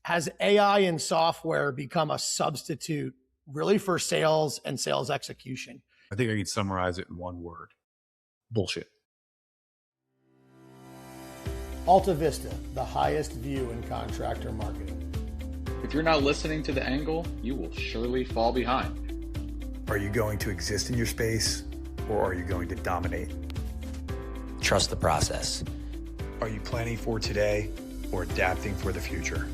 has AI and software become a substitute really for sales and sales execution? I think I can summarize it in one word: bullshit. AltaVista, the highest view in contractor marketing. If you're not listening to The Angle, you will surely fall behind. Are you going to exist in your space, or are you going to dominate? Trust the process. Are you planning for today or adapting for the future?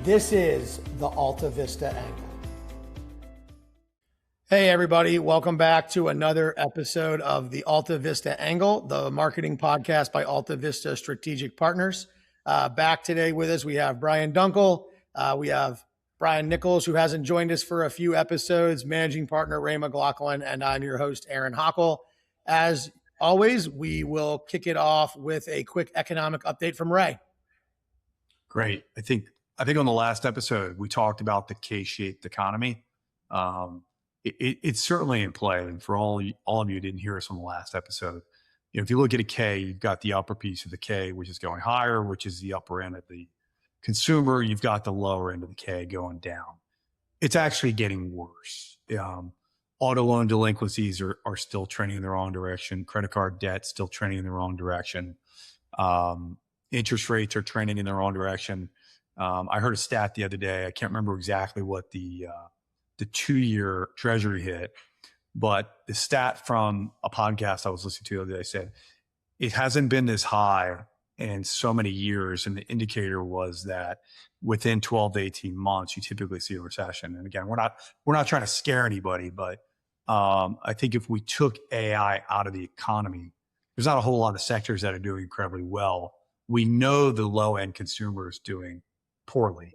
This is the AltaVista Angle. Hey everybody, welcome back to another episode of the AltaVista Angle, the marketing podcast by AltaVista Strategic Partners. Back today with us, we have Bryan Dunkel. We have Brian Nichols, who hasn't joined us for a few episodes, managing partner Ray McLaughlin, and I'm your host, Aaron Hockel. As always, we will kick it off with a quick economic update from Ray. Great. I think on the last episode, we talked about the K-shaped economy. It's certainly in play. And for all of you who didn't hear us on the last episode, if you look at a K, you've got the upper piece of the K, which is going higher, which is the upper end of the consumer. You've got the lower end of the K going down. It's actually getting worse. Auto loan delinquencies are still trending in the wrong direction. Credit card debt still trending in the wrong direction. Interest rates are trending in the wrong direction. I heard a stat the other day. I can't remember exactly what the 2-year treasury hit, but the stat from a podcast I was listening to the other day said it hasn't been this high in so many years. And the indicator was that within 12 to 18 months, you typically see a recession. And again, we're not trying to scare anybody, but I think if we took AI out of the economy, there's not a whole lot of sectors that are doing incredibly well. We know the low end consumer is doing poorly.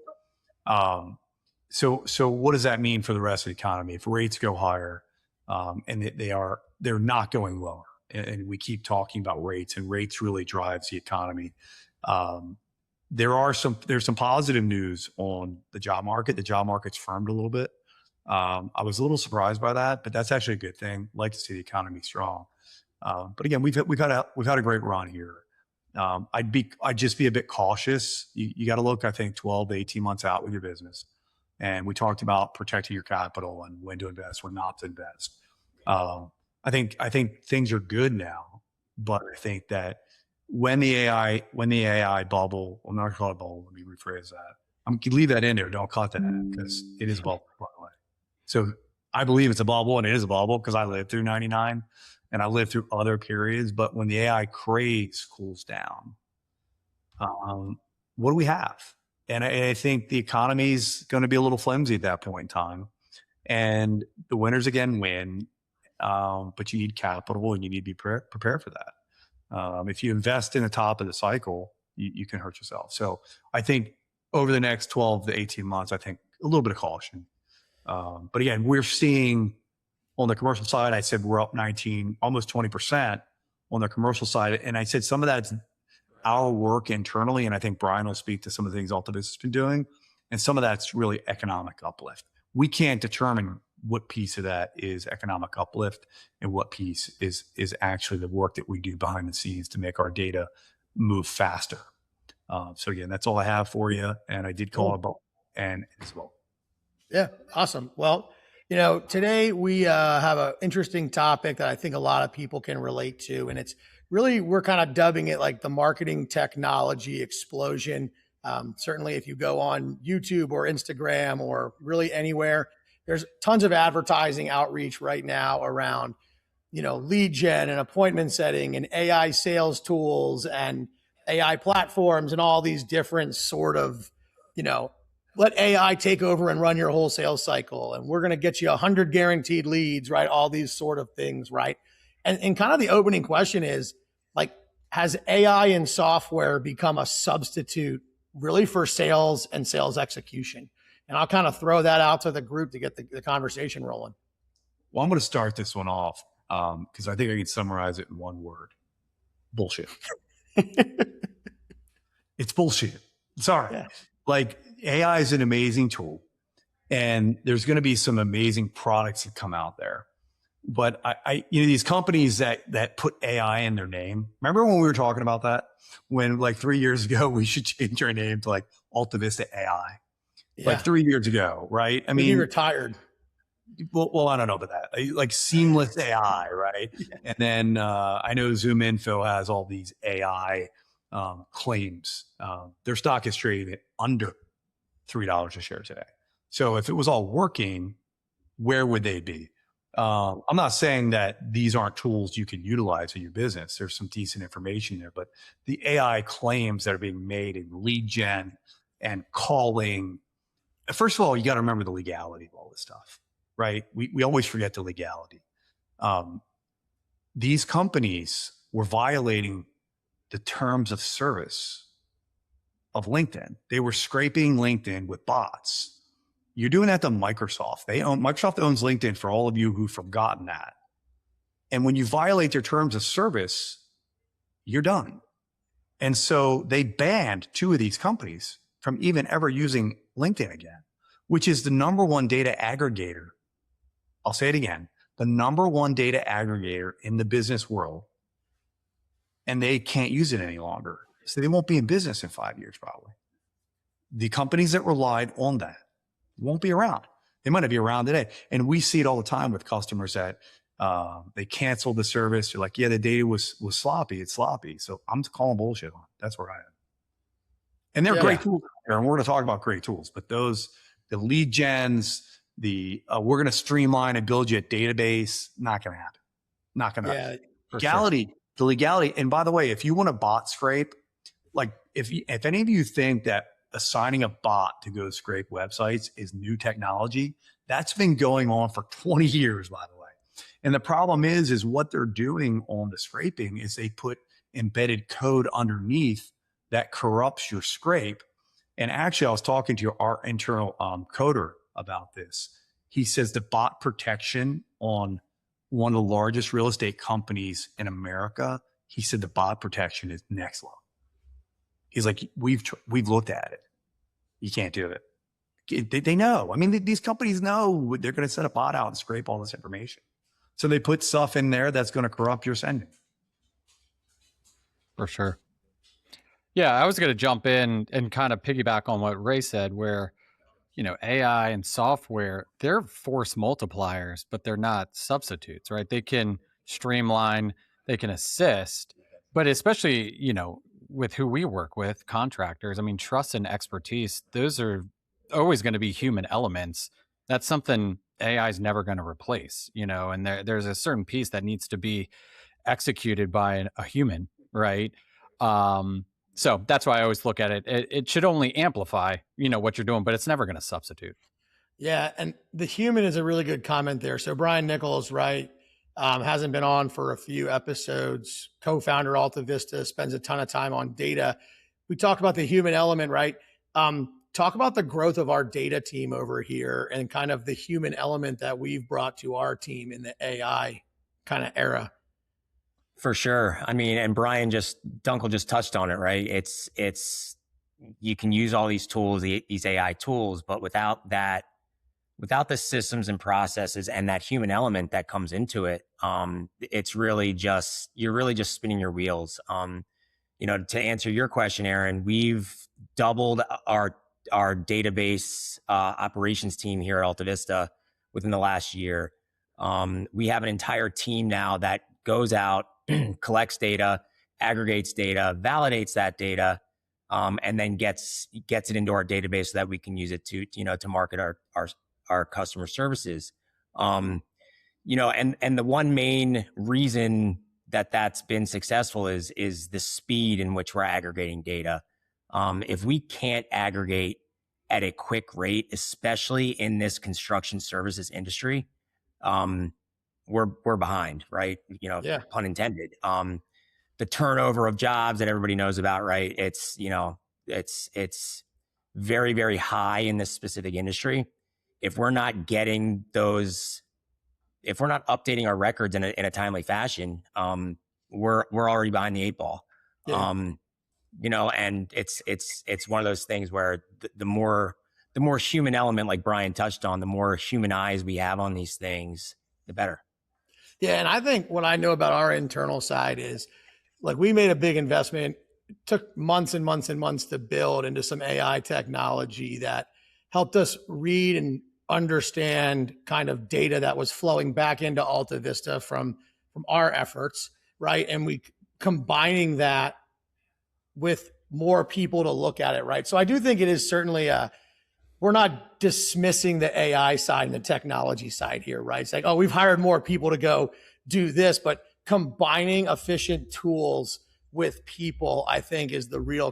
So what does that mean for the rest of the economy? If rates go higher, and they're not going lower, and we keep talking about rates, and rates really drives the economy. There's some positive news on the job market. The job market's firmed a little bit. I was a little surprised by that, but that's actually a good thing. Like to see the economy strong. But again, we've had a great run here. I'd just be a bit cautious. You got to look, I think, 12 to 18 months out with your business. And we talked about protecting your capital and when to invest, when not to invest. I think things are good now, but I think that when the AI bubble, I'm not going to call it a bubble, let me rephrase that. I'm going to leave that in there. Don't cut that because it is a bubble, by the way. So I believe it's a bubble, and it is a bubble because I lived through 99 and I lived through other periods. But when the AI craze cools down, what do we have? And I think the economy is going to be a little flimsy at that point in time. And the winners again win, but you need capital and you need to be prepared for that. If you invest in the top of the cycle, you can hurt yourself. So I think over the next 12 to 18 months, I think a little bit of caution. But again, we're seeing on the commercial side, I said we're up 19, almost 20% on the commercial side. And I said some of that's our work internally, and I think Brian will speak to some of the things AltaVista has been doing, and some of that's really economic uplift. We can't determine what piece of that is economic uplift and what piece is actually the work that we do behind the scenes to make our data move faster. So again, that's all I have for you, and I did call it about and as well. Yeah, awesome. Well, today we have an interesting topic that I think a lot of people can relate to, and it's really, we're kind of dubbing it like the marketing technology explosion. Certainly if you go on YouTube or Instagram or really anywhere, there's tons of advertising outreach right now around, lead gen and appointment setting and AI sales tools and AI platforms and all these different sort of, let AI take over and run your whole sales cycle. And we're going to get you 100 guaranteed leads, right? All these sort of things, right? And kind of the opening question is, like, has AI and software become a substitute really for sales and sales execution? And I'll kind of throw that out to the group to get the conversation rolling. Well, I'm going to start this one off because I think I can summarize it in one word: bullshit. It's bullshit. Sorry. Yeah. Like, AI is an amazing tool, and there's going to be some amazing products that come out there. But these companies that put AI in their name. Remember when we were talking about that? When like 3 years ago, we should change our name to like AltaVista AI. Yeah. Like 3 years ago, right? I Maybe mean, retired. well, I don't know about that. Like seamless AI, right? Yeah. And then I know Zoom Info has all these AI claims. Their stock is trading at under $3 a share today. So if it was all working, where would they be? I'm not saying that these aren't tools you can utilize in your business. There's some decent information there, but the AI claims that are being made in lead gen and calling, first of all, you got to remember the legality of all this stuff, right? We always forget the legality. These companies were violating the terms of service of LinkedIn. They were scraping LinkedIn with bots. You're doing that to Microsoft. Microsoft owns LinkedIn, for all of you who've forgotten that. And when you violate their terms of service, you're done. And so they banned 2 of these companies from even ever using LinkedIn again, which is the number one data aggregator. I'll say it again, the number one data aggregator in the business world. And they can't use it any longer. So they won't be in business in 5 years, probably. The companies that relied on that won't be around. They might not be around today. And we see it all the time with customers that they cancel the service. You're like, yeah, the data was sloppy. It's sloppy. So I'm calling bullshit on it. That's where I am. And they're great tools. And we're going to talk about great tools, but the lead gens, we're going to streamline and build you a database. Not going to happen. Not going to happen. Legality, the legality. And by the way, if you want a bot scrape, like if any of you think that assigning a bot to go scrape websites is new technology, that's been going on for 20 years, by the way. And the problem is what they're doing on the scraping is they put embedded code underneath that corrupts your scrape. And actually, I was talking to our internal coder about this. He says the bot protection on one of the largest real estate companies in America, he said the bot protection is next level. He's like, we've looked at it. You can't do it. They know. I mean, these companies know they're going to set a bot out and scrape all this information. So they put stuff in there that's going to corrupt your sending. For sure. Yeah, I was going to jump in and kind of piggyback on what Ray said, where, AI and software, they're force multipliers, but they're not substitutes, right? They can streamline, they can assist, but especially, with who we work with, contractors, I mean, trust and expertise, those are always going to be human elements. That's something AI is never going to replace, and there's a certain piece that needs to be executed by a human, right? So that's why I always look at it. It should only amplify, what you're doing, but it's never going to substitute. Yeah. And the human is a really good comment there. So Brian Nichols, right, hasn't been on for a few episodes, co-founder AltaVista, spends a ton of time on data. We talked about the human element, right? Talk about the growth of our data team over here and kind of the human element that we've brought to our team in the AI kind of era. For sure. I mean, and Dunkel just touched on it, right? It's you can use all these tools, these AI tools, but without the systems and processes and that human element that comes into it, it's really you're really just spinning your wheels. To answer your question, Aaron, we've doubled our database operations team here at AltaVista within the last year. We have an entire team now that goes out, collects data, aggregates data, validates that data, and then gets it into our database so that we can use it to market our customer services. And the one main reason that's been successful is the speed in which we're aggregating data. If we can't aggregate at a quick rate, especially in this construction services industry, we're behind, right? Pun intended. The turnover of jobs that everybody knows about, right? It's very, very high in this specific industry. If we're not getting those, if we're not updating our records in a timely fashion, we're already behind the 8 ball. Yeah. And it's one of those things where the more human element, like Brian touched on, the more human eyes we have on these things, the better. Yeah. And I think what I know about our internal side is like we made a big investment. It took months and months and months to build into some AI technology that helped us read and understand kind of data that was flowing back into AltaVista from our efforts, right? And we combining that with more people to look at it, right? So I do think it is certainly we're not dismissing the AI side and the technology side here, right? It's like, oh, we've hired more people to go do this, but combining efficient tools with people, I think, is the real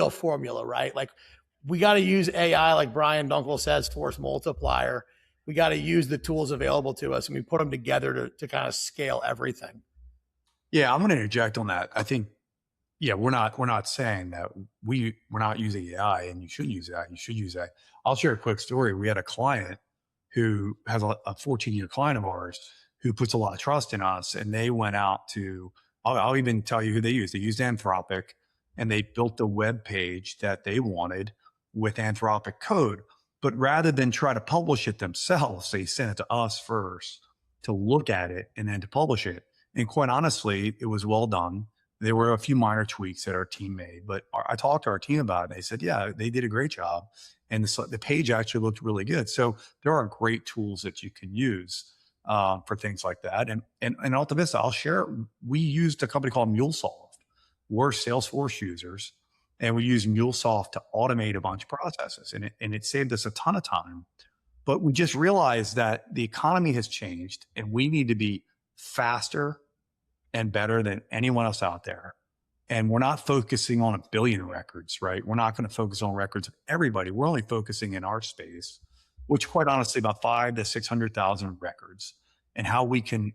formula, right? Like we got to use AI, like Bryan Dunkel says, force multiplier. We got to use the tools available to us and we put them together to kind of scale everything. Yeah, I'm going to interject on that. I think, yeah, we're not saying that we're not using AI and you should use that. You should use that. I'll share a quick story. We had a client who has a 14-year client of ours who puts a lot of trust in us, and they went out to, I'll even tell you who they used. They used Anthropic, and they built the web page that they wanted with Anthropic code. But rather than try to publish it themselves, they sent it to us first to look at it and then to publish it. And quite honestly, it was well done. There were a few minor tweaks that our team made, but I talked to our team about it. And they said, yeah, they did a great job. And the page actually looked really good. So there are great tools that you can use for things like that. And AltaVista, I'll share, we used a company called MuleSoft. We're Salesforce users, and we use MuleSoft to automate a bunch of processes. And it saved us a ton of time. But we just realized that the economy has changed and we need to be faster and better than anyone else out there. And we're not focusing on 1 billion records, right? We're not going to focus on records of everybody. We're only focusing in our space, which quite honestly, about 500,000 to 600,000 records, and how we can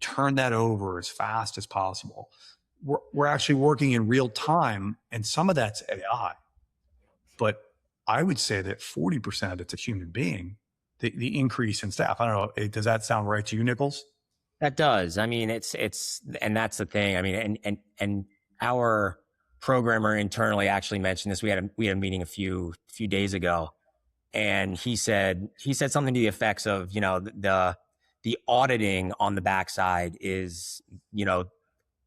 turn that over as fast as possible. We're actually working in real time, and some of that's AI. But I would say that 40% of it's a human being, the increase in staff. I don't know. Does that sound right to you, Nichols? That does. I mean, it's, and that's the thing. I mean, and our programmer internally actually mentioned this. We had a meeting a few days ago, and he said something to the effects of, you know, the auditing on the backside is, you know,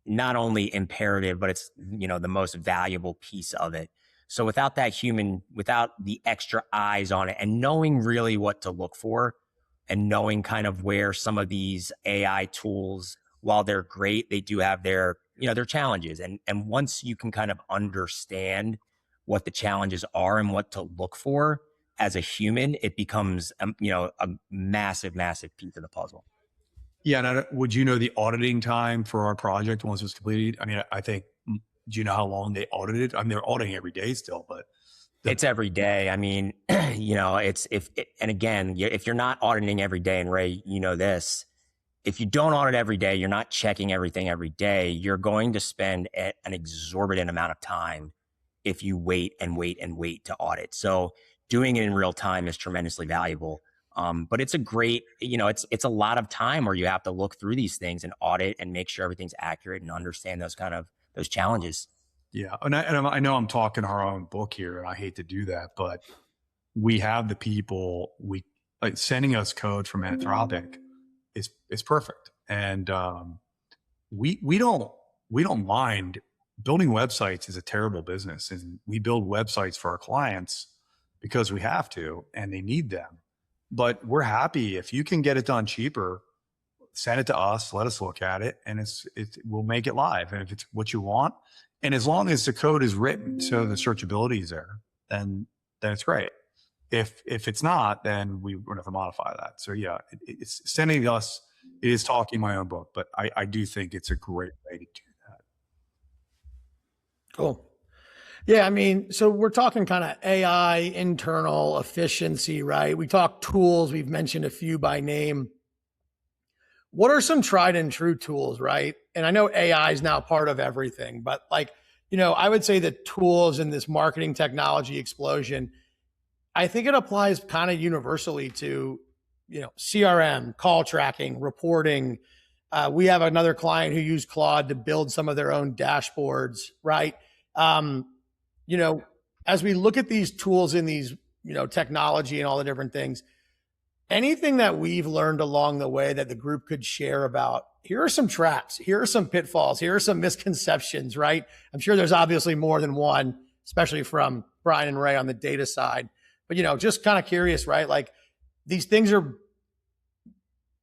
not only imperative, but it's, you know, the most valuable piece of it. So without the extra eyes on it and knowing really what to look for, and knowing kind of where some of these AI tools, while they're great, they do have their, you know, their challenges. And once you can kind of understand what the challenges are and what to look for as a human, it becomes, you know, a massive, massive piece of the puzzle. Yeah. And would you know the auditing time for our project once it was completed? I mean, I think, do you know how long they audited? I mean, they're auditing every day still, but it's every day. I mean, you know, and again, if you're not auditing every day, and Ray, you know this, if you don't audit every day, you're not checking everything every day, you're going to spend an exorbitant amount of time if you wait to audit. So doing it in real time is tremendously valuable. But it's a great, you know, it's a lot of time where you have to look through these things and audit and make sure everything's accurate and understand those challenges. Yeah. And I know I'm talking our own book here, and I hate to do that, but we have the people, sending us code from Anthropic is perfect. And we don't mind. Building websites is a terrible business, and we build websites for our clients because we have to, and they need them. But we're happy if you can get it done cheaper, send it to us, let us look at it, and we'll make it live. And if it's what you want, and as long as the code is written so the searchability is there, then it's great. If it's not, then we're going to have to modify that. So yeah, it's sending us, it is talking my own book, but I do think it's a great way to do that. Cool. Yeah, I mean, so we're talking kind of AI internal efficiency, right? We talk tools. We've mentioned a few by name. What are some tried and true tools, right? And I know AI is now part of everything, but like, you know, I would say that tools in this marketing technology explosion, I think it applies kind of universally to, you know, CRM, call tracking, reporting. We have another client who used Claude to build some of their own dashboards, right? You know, as we look at these tools in these, you know, technology and all the different things, anything that we've learned along the way that the group could share about, here are some traps, here are some pitfalls, here are some misconceptions, right? I'm sure there's obviously more than one, especially from Brian and Ray on the data side. But, just kind of curious, right? Like these things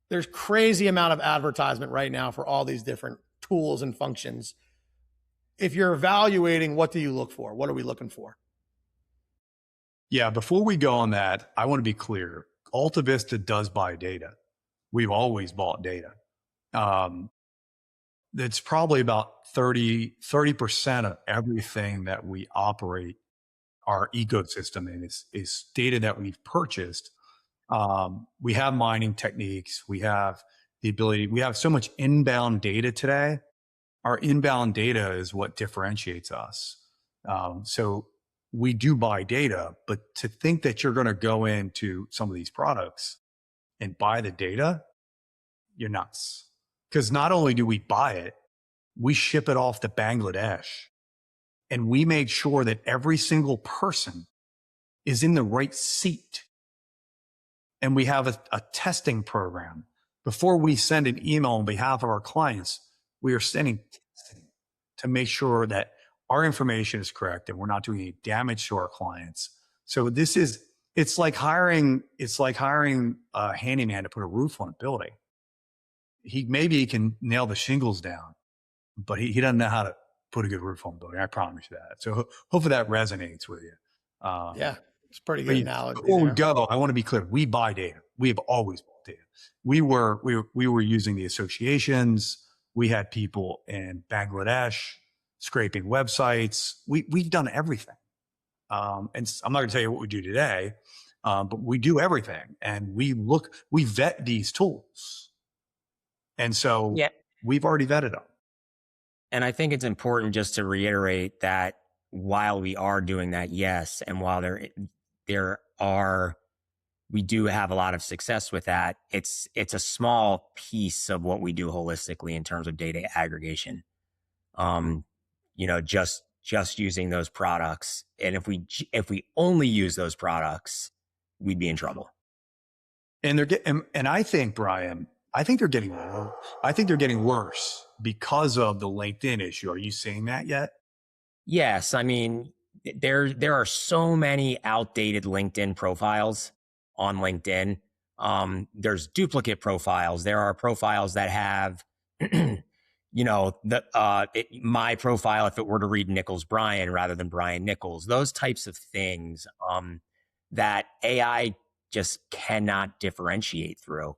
there's crazy amount of advertisement right now for all these different tools and functions. If you're evaluating, what do you look for? What are we looking for? Yeah, before we go on that, I want to be clear. AltaVista does buy data. We've always bought data. It's probably about 30% of everything that we operate our ecosystem in is data that we've purchased. We have mining techniques. We have we have so much inbound data today. Our inbound data is what differentiates us. So we do buy data, but to think that you're going to go into some of these products and buy the data, you're nuts. Because not only do we buy it, we ship it off to Bangladesh, and we make sure that every single person is in the right seat. And we have a testing program. Before we send an email on behalf of our clients, we are sending testing to make sure that our information is correct and we're not doing any damage to our clients. So it's like hiring a handyman to put a roof on a building. Maybe he can nail the shingles down, but he doesn't know how to put a good roof on a building. I promise you that. So hopefully that resonates with you. Yeah, it's a pretty good analogy. Before we go, I want to be clear. We buy data. We have always bought data. We were using the associations. We had people in Bangladesh scraping websites. We've done everything. And I'm not going to tell you what we do today, but we do everything. And we vet these tools. And so we've already vetted them. And I think it's important just to reiterate that while we are doing that, yes, and while we do have a lot of success with that, it's a small piece of what we do holistically in terms of data aggregation. Just using those products, and if we only use those products, we'd be in trouble. And I think, Brian, they're getting worse because of the LinkedIn issue. Are you seeing that yet? Yes. I mean, there are so many outdated LinkedIn profiles on LinkedIn. There's duplicate profiles. There are profiles that have, my profile, if it were to read Nichols Brian rather than Brian Nichols, those types of things, that AI just cannot differentiate through.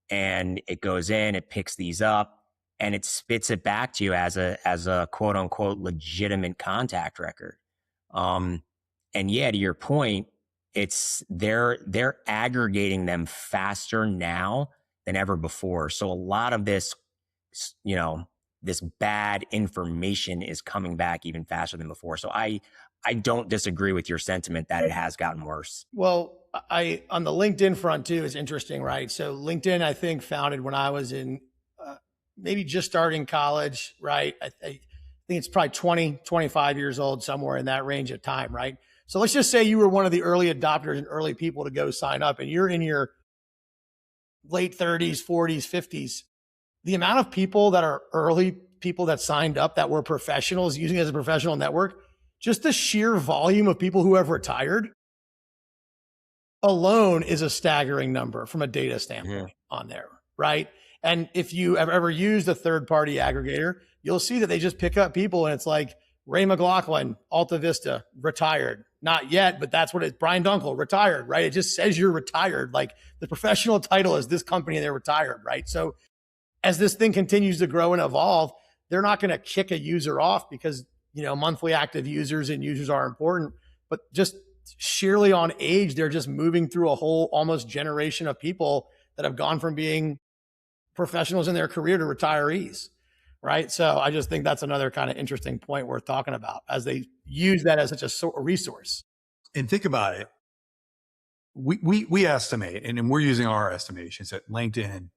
And it goes in, it picks these up, and it spits it back to you as a quote unquote legitimate contact record. And yeah, to your point, they're aggregating them faster now than ever before. So a lot of this, this bad information is coming back even faster than before. So I don't disagree with your sentiment that it has gotten worse. Well, on the LinkedIn front too is interesting, right? So LinkedIn, I think, founded when I was in maybe just starting college, right? I think it's probably 20, 25 years old, somewhere in that range of time, right? So let's just say you were one of the early adopters and early people to go sign up, and you're in your late 30s, 40s, 50s. The amount of people that are early people that signed up that were professionals using it as a professional network, just the sheer volume of people who have retired alone is a staggering number from a data standpoint on there, right? And if you have ever used a third-party aggregator, you'll see that they just pick up people and it's like Ray McLaughlin, AltaVista, retired. Not yet, but that's what Bryan Dunkel, retired, right? It just says you're retired. Like the professional title is this company and they're retired, right? So as this thing continues to grow and evolve, they're not going to kick a user off because, monthly active users and users are important, but just sheerly on age, they're just moving through a whole almost generation of people that have gone from being professionals in their career to retirees, right? So I just think that's another kind of interesting point worth talking about as they use that as such a resource. And think about it. We estimate, and we're using our estimations that LinkedIn,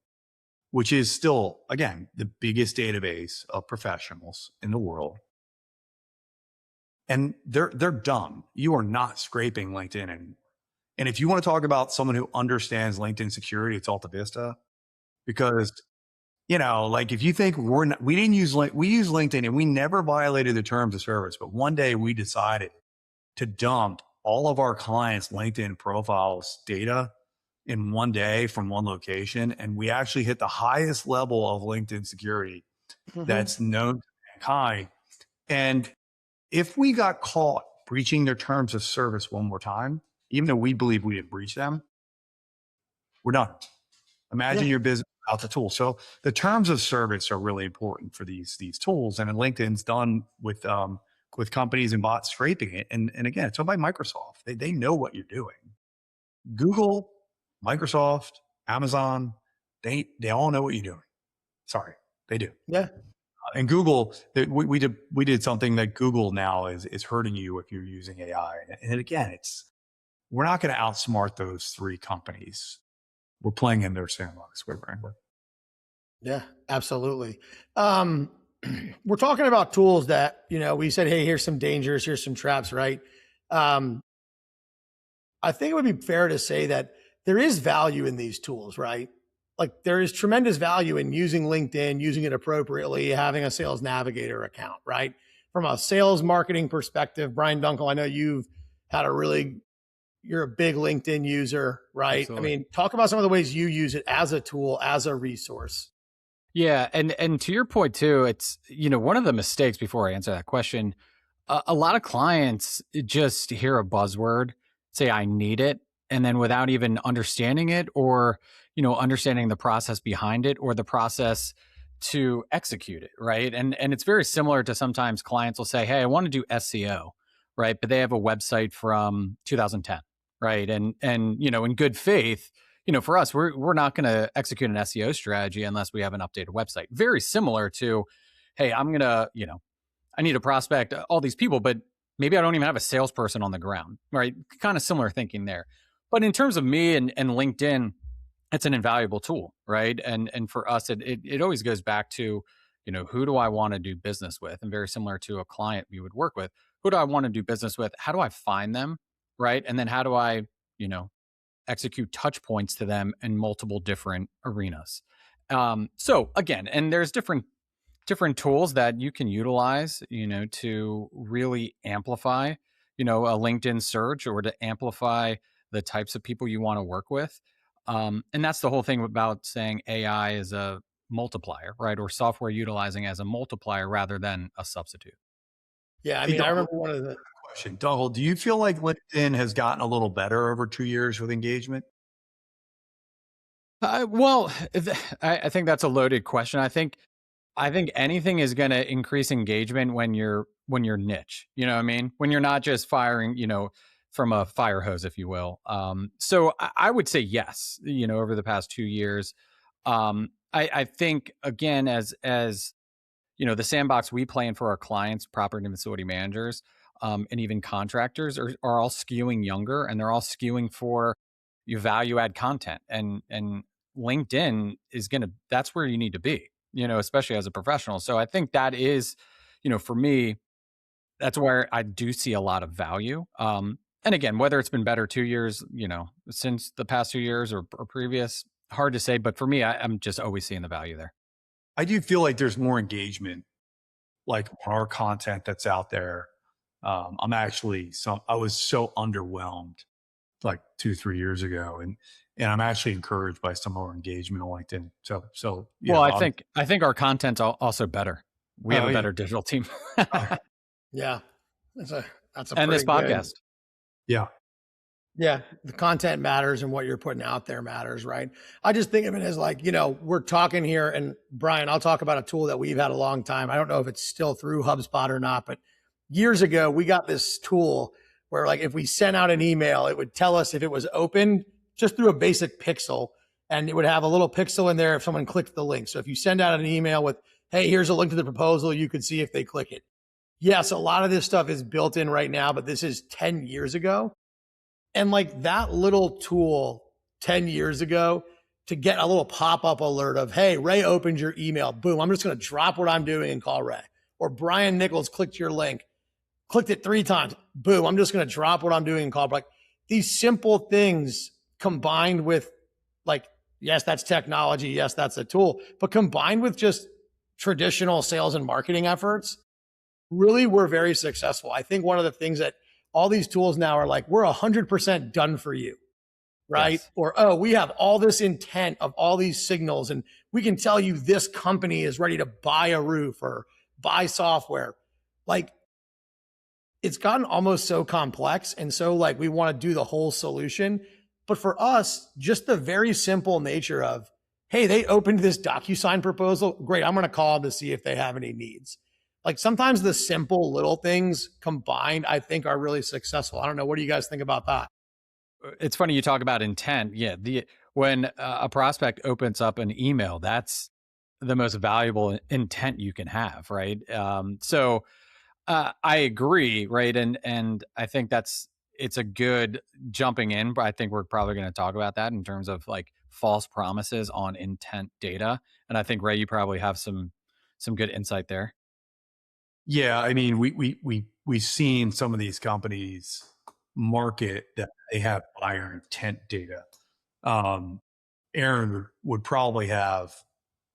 which is still, again, the biggest database of professionals in the world. And they're dumb. You are not scraping LinkedIn anymore. And if you want to talk about someone who understands LinkedIn security, it's AltaVista. Because, like if you think we didn't use, we use LinkedIn and we never violated the terms of service, but one day we decided to dump all of our clients' LinkedIn profiles data in one day from one location. And we actually hit the highest level of LinkedIn security that's known to mankind. And if we got caught breaching their terms of service one more time, even though we believe we didn't breach them, we're done. Imagine your business without the tool. So the terms of service are really important for these tools. And LinkedIn's done with companies and bots scraping it. And again, it's owned by Microsoft. They know what you're doing. Google, Microsoft, Amazon, they all know what you're doing. Sorry, they do. Yeah. And Google, we did something that Google now is hurting you if you're using AI. And again, we're not going to outsmart those three companies. We're playing in their sandbox, quite frankly. Yeah, absolutely. We're talking about tools that, we said, hey, here's some dangers, here's some traps, right? I think it would be fair to say that there is value in these tools, right? Like there is tremendous value in using LinkedIn, using it appropriately, having a sales navigator account, right? From a sales marketing perspective, Bryan Dunkel, I know you're a big LinkedIn user, right? Absolutely. I mean, talk about some of the ways you use it as a tool, as a resource. Yeah. And to your point too, it's, one of the mistakes before I answer that question, a lot of clients just hear a buzzword, say, I need it. And then without even understanding it or, understanding the process behind it or the process to execute it. Right. And it's very similar to sometimes clients will say, hey, I want to do SEO, right? But they have a website from 2010. Right. And, in good faith, for us, we're not going to execute an SEO strategy unless we have an updated website. Very similar to, hey, I'm going to, I need to prospect all these people, but maybe I don't even have a salesperson on the ground, right? Kind of similar thinking there. But in terms of me and LinkedIn, it's an invaluable tool, right? And for us, it always goes back to, who do I want to do business with? And very similar to a client we would work with, who do I want to do business with? How do I find them, right? And then how do I, execute touch points to them in multiple different arenas? So again, and there's different tools that you can utilize, to really amplify, a LinkedIn search or to amplify the types of people you want to work with. And that's the whole thing about saying AI is a multiplier, right? Or software utilizing as a multiplier rather than a substitute. Yeah. I mean, I remember one of the question. Dunkel, do you feel like LinkedIn has gotten a little better over 2 years with engagement? Well, I think that's a loaded question. I think anything is going to increase engagement when you're niche. You know what I mean? When you're not just firing, from a fire hose, if you will. So I would say yes. Over the past 2 years, I think again, as the sandbox we play in for our clients, property and facility managers, and even contractors are all skewing younger, and they're all skewing for your value add content. And LinkedIn is that's where you need to be, especially as a professional. So I think that is, for me, that's where I do see a lot of value. And again, whether it's been better 2 years, since the past 2 years or previous, hard to say. But for me, I'm just always seeing the value there. I do feel like there's more engagement, like our content that's out there. I was so underwhelmed like 2-3 years ago. And I'm actually encouraged by some of our engagement on LinkedIn. So well, I think our content's also better. We have a better digital team. Yeah. That's a and this podcast. Yeah. Yeah. The content matters and what you're putting out there matters, right? I just think of it as like, we're talking here, and Brian, I'll talk about a tool that we've had a long time. I don't know if it's still through HubSpot or not, but years ago, we got this tool where like if we sent out an email, it would tell us if it was open just through a basic pixel, and it would have a little pixel in there if someone clicked the link. So if you send out an email with, hey, here's a link to the proposal, you could see if they click it. Yes, a lot of this stuff is built in right now, but this is 10 years ago. And like that little tool 10 years ago to get a little pop-up alert of, hey, Ray opened your email. Boom, I'm just going to drop what I'm doing and call Ray. Or Brian Nichols clicked your link, clicked it 3 times. Boom, I'm just going to drop what I'm doing and call. Like these simple things combined with like, yes, that's technology. Yes, that's a tool, but combined with just traditional sales and marketing efforts, really were very successful. I think one of the things that all these tools now are like, we're 100% done for you, right? Yes. Or, oh, we have all this intent of all these signals and we can tell you this company is ready to buy a roof or buy software. Like, it's gotten almost so complex. And so like, we want to do the whole solution. But for us, just the very simple nature of, hey, they opened this DocuSign proposal. Great. I'm going to call them to see if they have any needs. Like sometimes the simple little things combined, I think are really successful. I don't know. What do you guys think about that? It's funny you talk about intent. Yeah. When a prospect opens up an email, that's the most valuable intent you can have. Right. I agree. Right. And I think it's a good jumping in, but I think we're probably going to talk about that in terms of like false promises on intent data. And I think Ray, you probably have some good insight there. Yeah, I mean, we've seen some of these companies market that they have buyer intent data. Aaron would probably have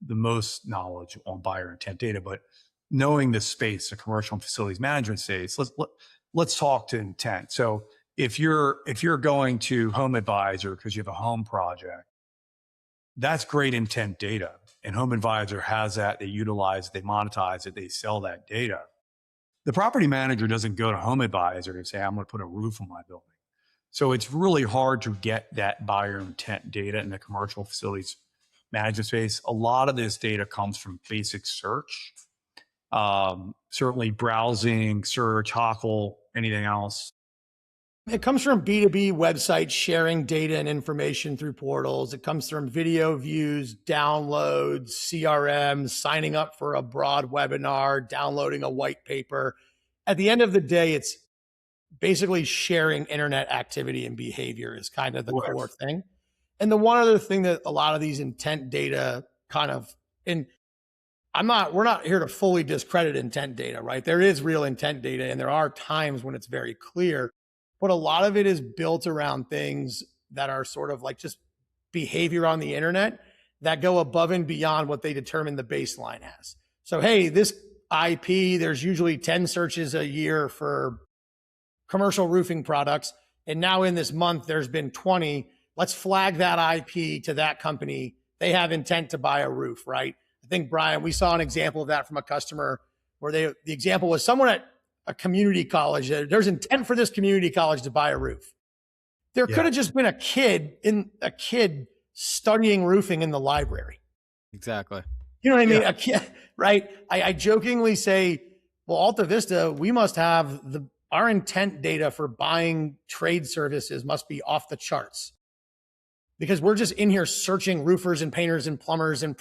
the most knowledge on buyer intent data, but knowing the space, the commercial and facilities management space, let's talk to intent. So if you're going to Home Advisor because you have a home project, that's great intent data. And Home Advisor has that, they utilize it, they monetize it, they sell that data. The property manager doesn't go to Home Advisor and say, I'm going to put a roof on my building. So it's really hard to get that buyer intent data in the commercial facilities management space. A lot of this data comes from basic search, certainly browsing, search, Hockel, anything else. It comes from B2B websites sharing data and information through portals. It comes from video views, downloads, CRMs, signing up for a broad webinar, downloading a white paper. At the end of the day, it's basically sharing internet activity and behavior is kind of the core thing. And the one other thing that a lot of these intent data kind of, and we're not here to fully discredit intent data, right? There is real intent data and there are times when it's very clear. But a lot of it is built around things that are sort of like just behavior on the internet that go above and beyond what they determine the baseline as. So, hey, this IP, there's usually 10 searches a year for commercial roofing products. And now in this month, there's been 20. Let's flag that IP to that company. They have intent to buy a roof, right? I think, Brian, we saw an example of that from a customer where the example was someone at a community college. There's intent for this community college to buy a roof. There could have just been a kid studying roofing in the library. Exactly. You know what I mean? A kid, right? I jokingly say, well, AltaVista, we must have our intent data for buying trade services must be off the charts because we're just in here searching roofers and painters and plumbers and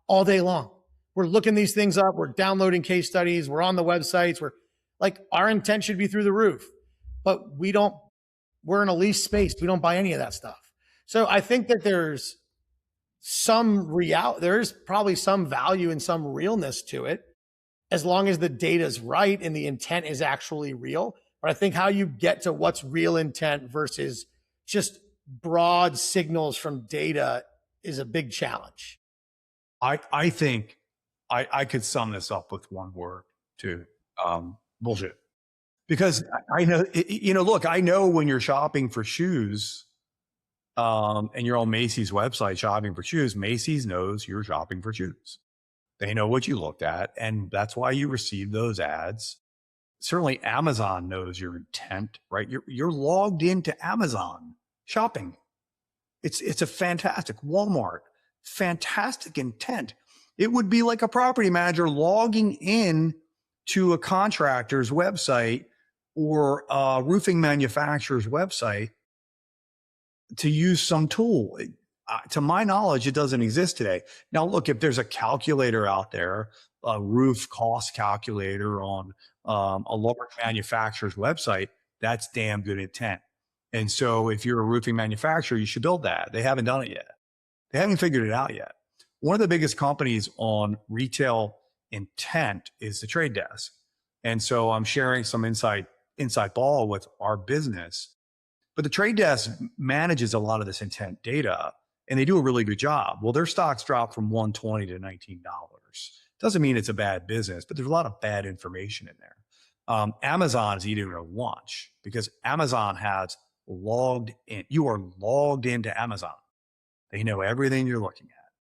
all day long. We're looking these things up. We're downloading case studies. We're on the websites. Our intent should be through the roof, but we're in a lease space. We don't buy any of that stuff. So I think that there's probably some value and some realness to it as long as the data is right and the intent is actually real. But I think how you get to what's real intent versus just broad signals from data is a big challenge. I think I could sum this up with one word too. Bullshit. Because I know, look, I know when you're shopping for shoes and you're on Macy's website shopping for shoes, Macy's knows you're shopping for shoes. They know what you looked at, and that's why you receive those ads. Certainly Amazon knows your intent, right? You're logged into Amazon shopping. It's a fantastic Walmart, fantastic intent. It would be like a property manager logging in to a contractor's website or a roofing manufacturer's website to use some tool. To my knowledge, it doesn't exist today. Now, look, if there's a calculator out there, a roof cost calculator on a large manufacturer's website, that's damn good intent. And so if you're a roofing manufacturer, you should build that. They haven't done it yet. They haven't figured it out yet. One of the biggest companies on retail intent is the Trade Desk. And so I'm sharing some inside ball with our business. But the trade desk manages a lot of this intent data, and they do a really good job. Well, their stocks dropped from $120 to $19. Doesn't mean it's a bad business, but there's a lot of bad information in there. Amazon is eating their lunch because Amazon has logged in. You are logged into Amazon. They know everything you're looking at.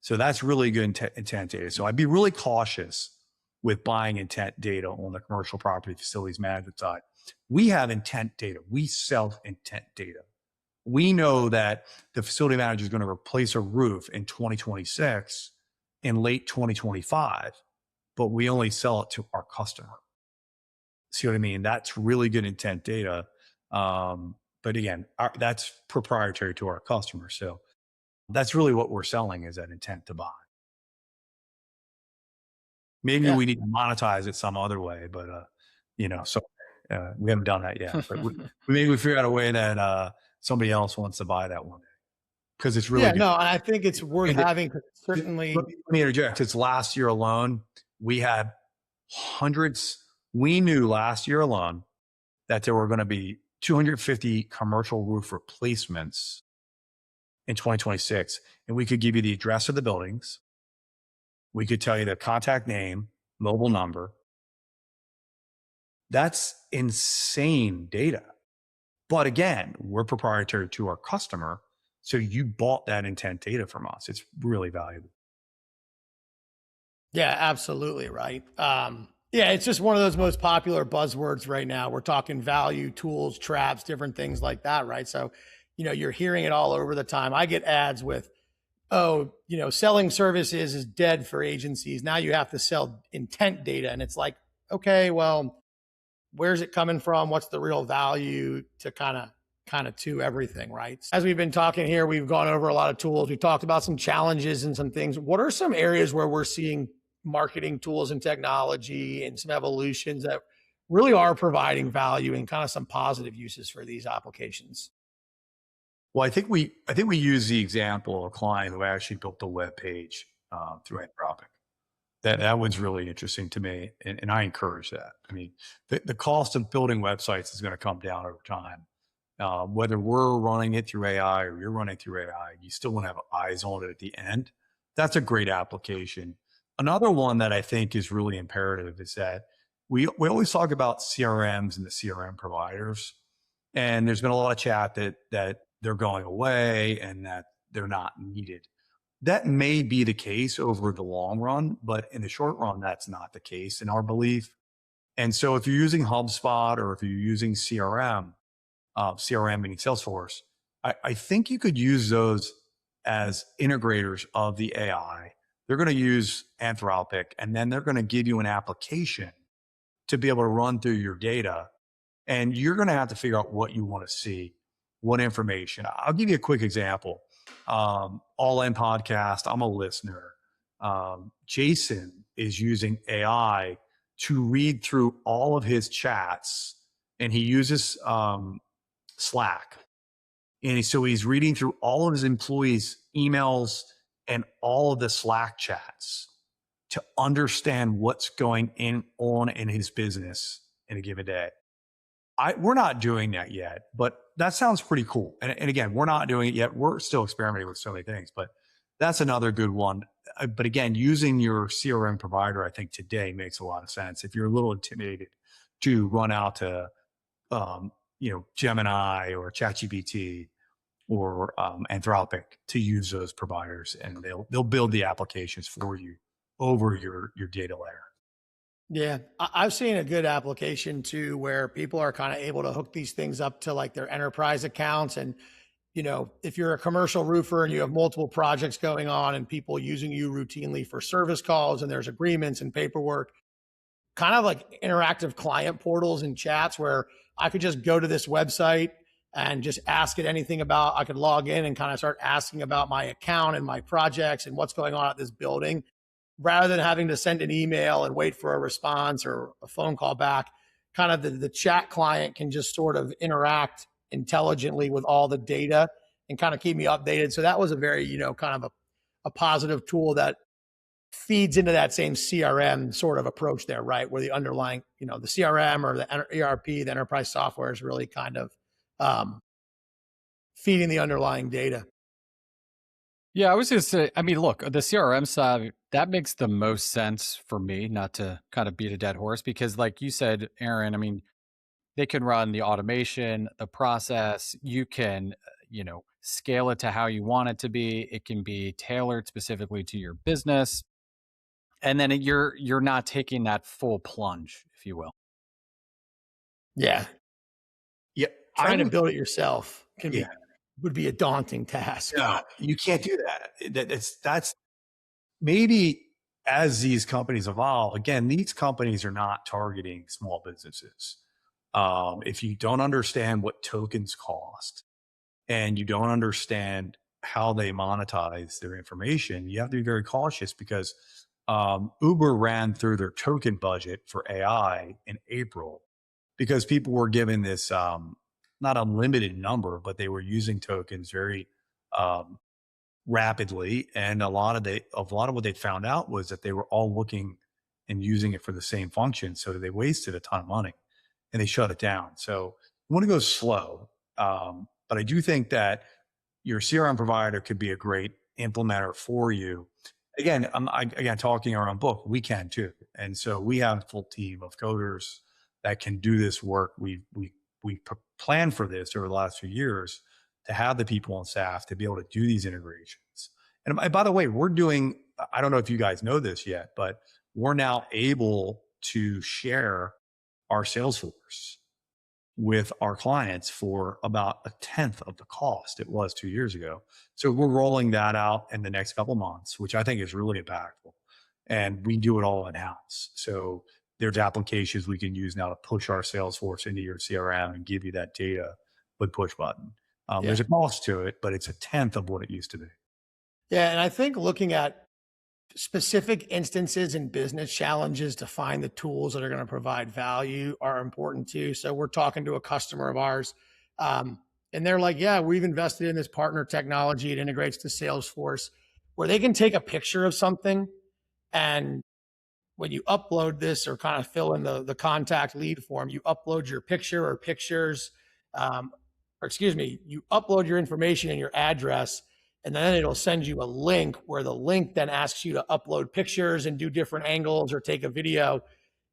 So that's really good intent data. So I'd be really cautious with buying intent data on the commercial property facilities management side. We have intent data. We sell intent data. We know that the facility manager is going to replace a roof in 2026, in late 2025, but we only sell it to our customer. See what I mean? That's really good intent data. But again, that's proprietary to our customer. So that's really what we're selling, is that intent to buy. Maybe we need to monetize it some other way, but so we haven't done that yet. But maybe we figure out a way that somebody else wants to buy that one day, because it's really good. No, and I think it's worth having. Certainly, let me interject. It's last year alone, we had hundreds. We knew last year alone that there were going to be 250 commercial roof replacements in 2026, and we could give you the address of the buildings. We could tell you the contact name, mobile number. That's insane data. But again, we're proprietary to our customer. So you bought that intent data from us. It's really valuable. Yeah, absolutely. Right. It's just one of those most popular buzzwords right now. We're talking value, tools, traps, different things like that. Right. So, you're hearing it all over the time. I get ads with, selling services is dead for agencies. Now you have to sell intent data. And it's like, okay, well, where's it coming from? What's the real value to kind of to everything, right? As we've been talking here, we've gone over a lot of tools. We talked about some challenges and some things. What are some areas where we're seeing marketing tools and technology and some evolutions that really are providing value and kind of some positive uses for these applications? Well, I think we use the example of a client who actually built a web page through Anthropic. That was really interesting to me, and I encourage that. I mean, the cost of building websites is going to come down over time. Whether we're running it through AI or you're running it through AI, you still want to have eyes on it at the end. That's a great application. Another one that I think is really imperative is that we always talk about CRMs and the CRM providers, and there's been a lot of chat that they're going away and that they're not needed. That may be the case over the long run, but in the short run, that's not the case in our belief. And so if you're using HubSpot or if you're using CRM meaning Salesforce, I think you could use those as integrators of the AI. They're going to use Anthropic, and then they're going to give you an application to be able to run through your data. And you're going to have to figure out what you want to see, what information. I'll give you a quick example. All In Podcast, I'm a listener. Jason is using AI to read through all of his chats, and he uses Slack. And so he's reading through all of his employees' emails and all of the Slack chats to understand what's going on in his business in a given day. We're not doing that yet, but that sounds pretty cool. And again, we're not doing it yet. We're still experimenting with so many things, but that's another good one. But again, using your CRM provider, I think today makes a lot of sense. If you're a little intimidated to run out to, Gemini or ChatGPT or Anthropic, to use those providers, and they'll build the applications for you over your data layer. Yeah, I've seen a good application too, where people are kind of able to hook these things up to like their enterprise accounts. And, if you're a commercial roofer and you have multiple projects going on and people using you routinely for service calls and there's agreements and paperwork, kind of like interactive client portals and chats where I could just go to this website and just ask it anything about, I could log in and kind of start asking about my account and my projects and what's going on at this building, rather than having to send an email and wait for a response or a phone call back. Kind of the chat client can just sort of interact intelligently with all the data and kind of keep me updated. So that was a very, kind of a positive tool that feeds into that same CRM sort of approach there, right? Where the underlying, the CRM or the ERP, the enterprise software is really kind of feeding the underlying data. Yeah, I was going to say, I mean, look, the CRM side, that makes the most sense for me, not to kind of beat a dead horse, because like you said, Aaron, I mean, they can run the automation, the process. You can, scale it to how you want it to be. It can be tailored specifically to your business. And then you're not taking that full plunge, if you will. Yeah. Yeah. Trying to build it yourself Yeah. would be a daunting task. No, you can't do that. That's maybe as these companies evolve, again, these companies are not targeting small businesses. If you don't understand what tokens cost and you don't understand how they monetize their information, you have to be very cautious because Uber ran through their token budget for AI in April because people were given this not unlimited number, but they were using tokens very rapidly. And a lot of what they found out was that they were all looking and using it for the same function. So they wasted a ton of money and they shut it down. So you want to go slow. But I do think that your CRM provider could be a great implementer for you. Again, again, talking our own book, we can too. And so we have a full team of coders that can do this work. We planned for this over the last few years to have the people on staff to be able to do these integrations. And by the way, I don't know if you guys know this yet, but we're now able to share our Salesforce with our clients for about a tenth of the cost it was 2 years ago. So we're rolling that out in the next couple of months, which I think is really impactful. And we do it all in-house. So there's applications we can use now to push our Salesforce into your CRM and give you that data with push button. There's a cost to it, but it's a tenth of what it used to be. Yeah. And I think looking at specific instances and business challenges to find the tools that are going to provide value are important too. So we're talking to a customer of ours and they're like, yeah, we've invested in this partner technology. It integrates to Salesforce where they can take a picture of something. And when you upload this or kind of fill in the contact lead form, you upload your picture or pictures, you upload your information and your address, and then it'll send you a link where the link then asks you to upload pictures and do different angles or take a video.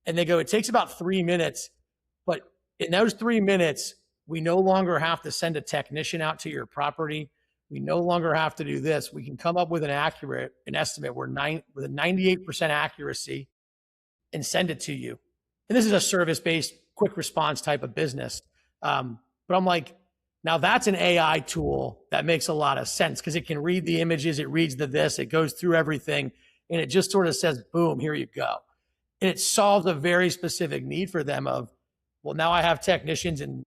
And they go, it takes about 3 minutes, but in those 3 minutes, we no longer have to send a technician out to your property. We no longer have to do this. We can come up with an estimate with a 98% accuracy and send it to you. And this is a service-based quick response type of business. But I'm like, now that's an AI tool that makes a lot of sense because it can read the images, it reads it goes through everything, and it just sort of says, boom, here you go. And it solves a very specific need for them of, well, now I have technicians and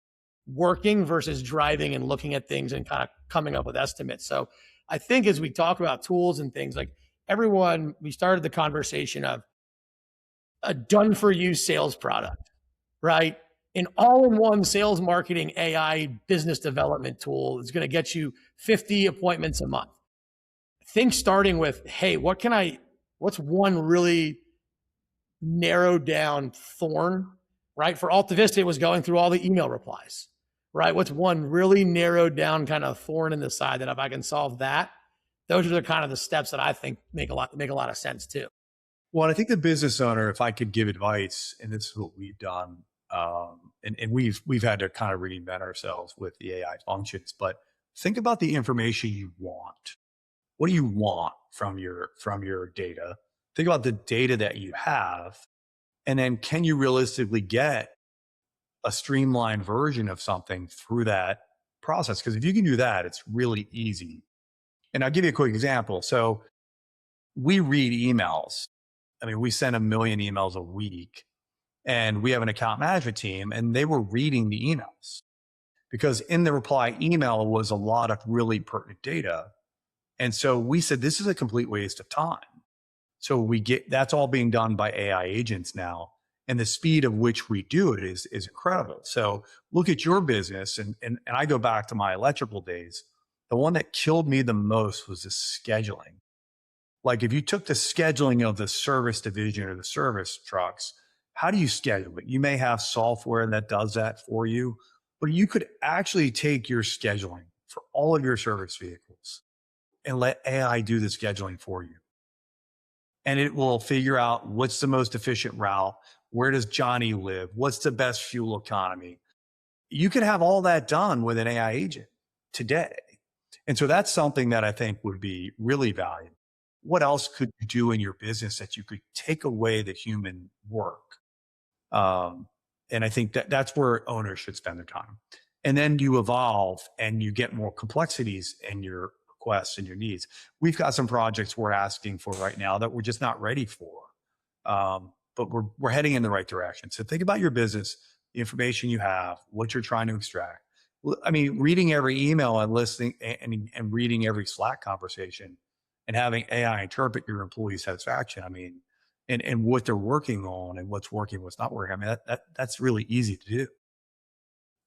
working versus driving and looking at things and kind of coming up with estimates. So I think as we talk about tools and things, like we started the conversation of a done-for-you sales product, right? An all-in-one sales marketing AI business development tool is going to get you 50 appointments a month. Think starting with, hey, what's one really narrowed down thorn, right? For AltaVista, it was going through all the email replies, right? What's one really narrowed down kind of thorn in the side that if I can solve that, those are the kind of the steps that I think make a lot of sense too. Well, I think the business owner, if I could give advice, and this is what we've done, and we've had to kind of reinvent ourselves with the AI functions, but think about the information you want. What do you want from your data? Think about the data that you have, and then can you realistically get a streamlined version of something through that process? Because if you can do that, it's really easy. And I'll give you a quick example. So we read emails. I mean, we send 1 million emails a week. And we have an account management team, and they were reading the emails because in the reply email was a lot of really pertinent data. And so we said, this is a complete waste of time. So that's all being done by AI agents now. And the speed of which we do it is incredible. So look at your business. And I go back to my electrical days. The one that killed me the most was the scheduling. Like if you took the scheduling of the service division or the service trucks, how do you schedule it? You may have software that does that for you, but you could actually take your scheduling for all of your service vehicles and let AI do the scheduling for you. And it will figure out what's the most efficient route. Where does Johnny live? What's the best fuel economy? You can have all that done with an AI agent today. And so that's something that I think would be really valuable. What else could you do in your business that you could take away the human work? And I think that that's where owners should spend their time. And then you evolve and you get more complexities in your requests and your needs. We've got some projects we're asking for right now that we're just not ready for. But we're heading in the right direction. So think about your business, the information you have, what you're trying to extract. I mean, reading every email and listening and reading every Slack conversation and having AI interpret your employee satisfaction. I mean, and what they're working on and what's working, what's not working. I mean, that's really easy to do.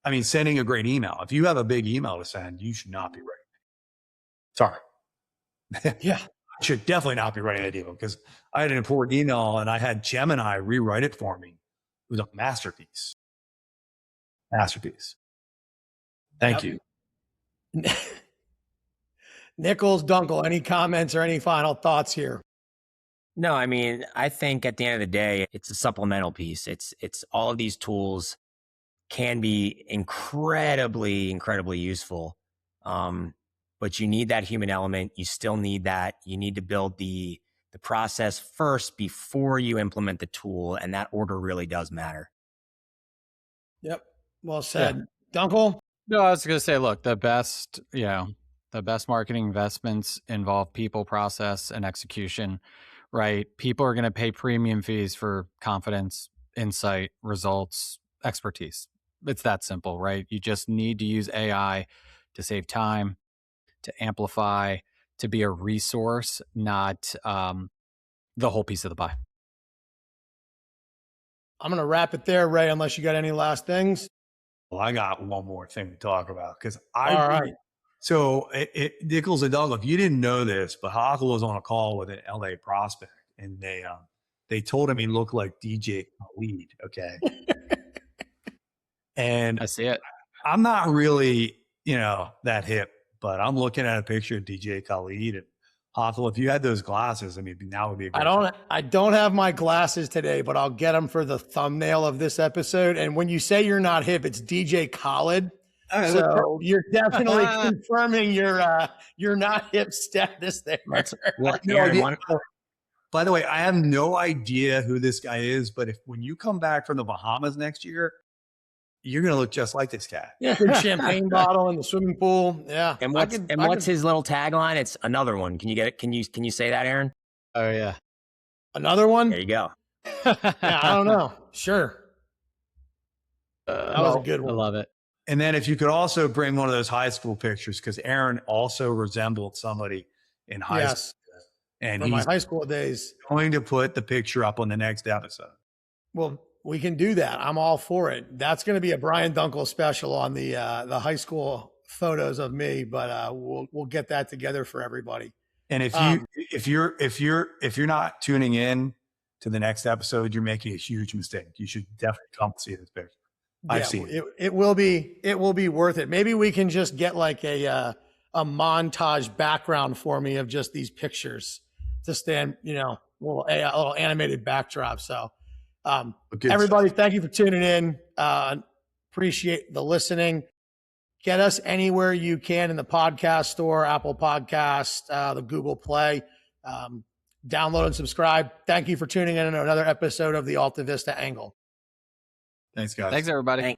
I mean, sending a great email. If you have a big email to send, you should not be writing. Sorry. Yeah. I should definitely not be writing that email because I had an important email and I had Gemini rewrite it for me. It was a masterpiece. Masterpiece. Thank you. Nichols, Dunkel, any comments or any final thoughts here? No, I mean, I think at the end of the day, it's a supplemental piece. It's all of these tools can be incredibly useful. But you need that human element. You still need that. You need to build the process first before you implement the tool. And that order really does matter. Yep. Well said. Yeah. Dunkel? No, I was going to say, look, the best marketing investments involve people, process, and execution, right? People are going to pay premium fees for confidence, insight, results, expertise. It's that simple, right? You just need to use AI to save time, to amplify, to be a resource, not the whole piece of the pie. I'm going to wrap it there, Ray, unless you got any last things. Well, I got one more thing to talk about because all right. So Nichols and Dunkel, if you didn't know this, but Hockel was on a call with an LA prospect and they told him he looked like DJ Khaled. Okay. And I see it. I'm not really, that hip, but I'm looking at a picture of DJ Khaled and Hockel. If you had those glasses, I mean, now would be a great I don't have my glasses today, but I'll get them for the thumbnail of this episode. And when you say you're not hip, it's DJ Khaled. Right, so you're definitely confirming you're not hip status there. By the way, I have no idea who this guy is, but when you come back from the Bahamas next year, you're going to look just like this guy. Yeah, big champagne bottle in the swimming pool. Yeah. And what's his little tagline? It's another one. Can you get it? Can you say that, Aaron? Oh yeah. Another one? There you go. Yeah, I don't know. Sure. That was a good one. I love it. And then if you could also bring one of those high school pictures, because Aaron also resembled somebody in high school. And from my high school days. Going to put the picture up on the next episode. Well, we can do that. I'm all for it. That's going to be a Bryan Dunkel special on the high school photos of me, but we'll get that together for everybody. And if you're not tuning in to the next episode, you're making a huge mistake. You should definitely come see this picture. I've seen it. It will be worth it. Maybe we can just get like a montage background for me of just these pictures to stand, a little animated backdrop. So everybody, thank you for tuning in. Appreciate the listening. Get us anywhere you can in the podcast store, Apple Podcast, the Google Play. Download and subscribe. Thank you for tuning in to another episode of the AltaVista Angle. Thanks, guys. Thanks, everybody.